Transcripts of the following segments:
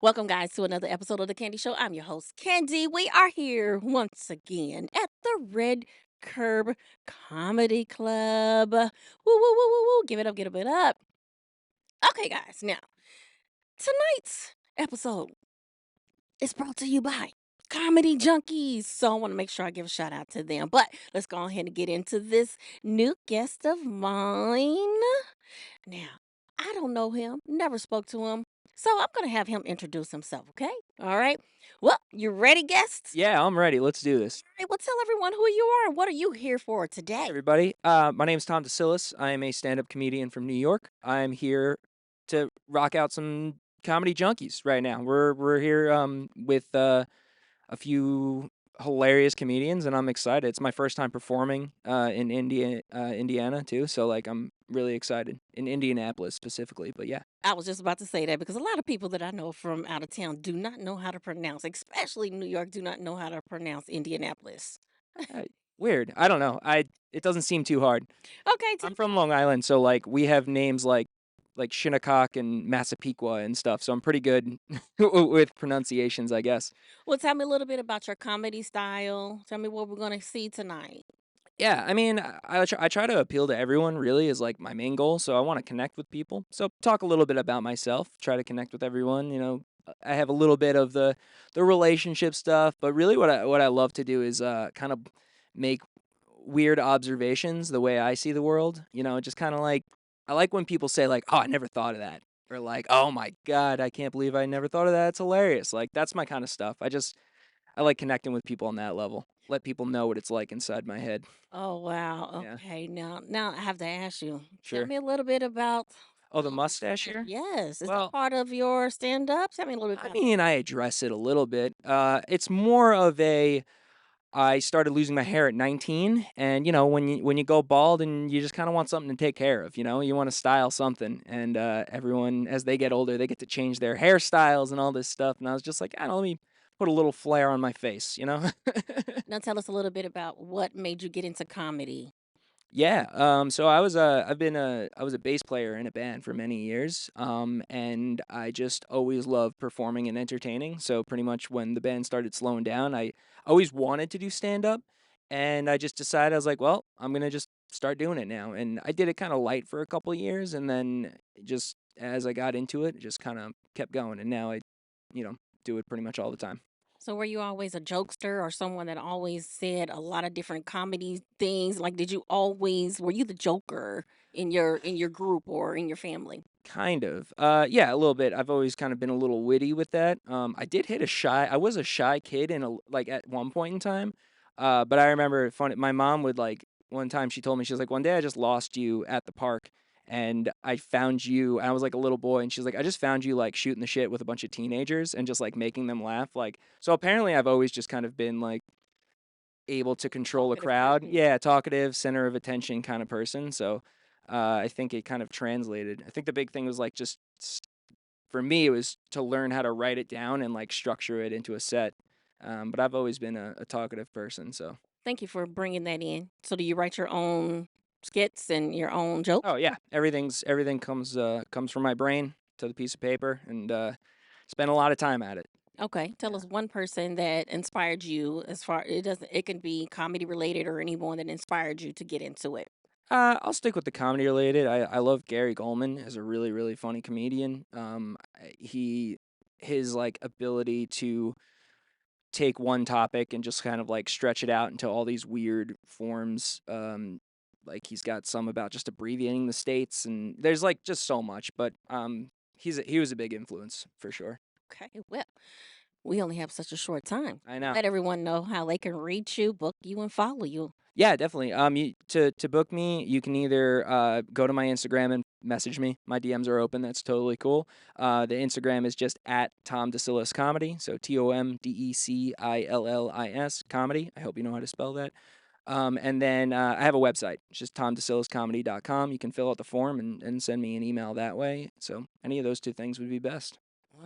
Welcome, guys, to another episode of The Candy Show. I'm your host, Candy. We are here once again at the Red Curb Comedy Club. Woo, woo, woo, woo, woo. Give it up, give it up. Okay, guys, now, tonight's episode is brought to you by Comedy Junkies. So I want to make sure I give a shout out to them. But let's go ahead and get into this new guest of mine. Now, I don't know him, never spoke to him. So I'm going to have him introduce himself, okay? All right. Well, you ready, guests? Yeah, I'm ready. Let's do this. All right. Well, tell everyone who you are and what are you here for Hey, today? everybody. My name's Tom Decillis. I am a stand-up comedian from New York. I'm here to rock out some comedy junkies right now. We're here with a few hilarious comedians, and I'm excited. It's my first time performing in Indiana too. So like, I'm really excited in Indianapolis specifically. But yeah, I was just about to say that because a lot of people that I know from out of town do not know how to pronounce, especially New York, do not know how to pronounce Indianapolis. uh, weird. I don't know. It doesn't seem too hard. Okay. I'm from Long Island, so like we have names like Shinnecock and Massapequa and stuff. So I'm pretty good with pronunciations, I guess. Well, tell me a little bit about your comedy style. Tell me what we're going to see tonight. Yeah, I mean, I try to appeal to everyone. Really, is like my main goal. So I want to connect with people. So talk a little bit about myself. Try to connect with everyone. I have a little bit of the relationship stuff, but really, what I love to do is kind of make weird observations the way I see the world. Just kind of like I like when people say like, "Oh, I never thought of that," or like, "Oh my god, I can't believe I never thought of that. It's hilarious." Like that's my kind of stuff. I like connecting with people on that level. Let people know what it's like inside my head. Oh, wow. Yeah, Okay. Now I have to ask you. Tell sure. me a little bit about Oh, the the mustache mustache. here? Yes. Is that Well, part of your stand up? Tell me a little bit I about mean, I address it a little bit. It's more of a I started losing my hair at 19, and when you go bald and you just kind of want something to take care of, you want to style something, and everyone as they get older, they get to change their hairstyles and all this stuff, and I was just like, I don't know, let me put a little flair on my face. now tell us a little bit about what made you get into comedy. Yeah, so I was a bass player in a band for many years, and I just always loved performing and entertaining. So pretty much when the band started slowing down, I always wanted to do stand up, and I just decided I was like, well, I'm gonna just start doing it now. And I did it kind of light for a couple of years, and then just as I got into it, just kind of kept going, and now I, you know, do it pretty much all the time. So were you always a jokester or someone that always said a lot of different comedy things? Like did you always were you the joker in your group or in your family? Kind of. Yeah, a little bit. I've always kind of been a little witty with that. I was a shy kid like at one point in time. But I remember funny my mom would like one time she told me she was like one day I just lost you at the park and I found you and I was like a little boy and she's like I just found you like shooting the shit with a bunch of teenagers and just like making them laugh like so apparently I've always just kind of been like able to control a Talkative crowd. person. Yeah, talkative, center of attention kind of person. So I think it kind of translated. I think the big thing was like for me, it was to learn how to write it down and like structure it into a set. But I've always been a talkative person. So, Thank you for bringing that in. So do you write your own skits and your own jokes? oh yeah, everything comes from my brain to the piece of paper, and spend a lot of time at it. Okay, tell Yeah. us one person that inspired you as far it can be comedy related or anyone that inspired you to get into it. I'll stick with the comedy related. I love Gary Goldman as a really really funny comedian. His like ability to take one topic and just kind of like stretch it out into all these weird forms. Like he's got some about just abbreviating the states, and there's like just so much. But he was a big influence for sure. Okay, well, we only have such a short time. I know. Let everyone know how they can reach you, book you, and follow you. Yeah, definitely. To book me, you can either go to my Instagram and message me. My DMs are open. That's totally cool. The Instagram is just at Tom Decillis Comedy. So TomDecillis Comedy. I hope you know how to spell that. And then I have a website. It's just tomdecilliscomedy.com. You can fill out the form and send me an email that way. So any of those two things would be best.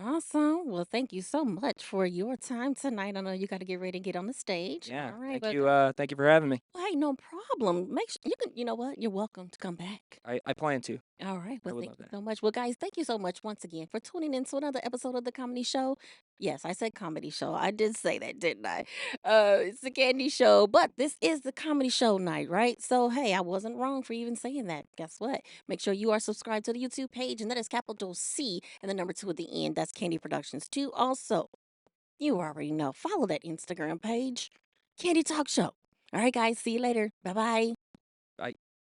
Awesome. Well, thank you so much for your time tonight. I know you got to get ready and get on the stage. Yeah, All right, but thank you for having me. well, hey, no problem. Make sure you can. You know what? You're welcome to come back. I plan to. All right. I Well, would thank love you that. so much. Well, guys, thank you so much once again for tuning in to another episode of the comedy show. Yes, I said comedy show. I did say that, didn't I? It's the candy show, but this is the comedy show night, right? So, hey, I wasn't wrong for even saying that. Guess what? Make sure you are subscribed to the YouTube page, and that is capital C and the number 2 at the end. That's Candy Productions too. Also, you already know. Follow that Instagram page, Candy Talk Show. All right, guys. See you later. Bye bye. Bye.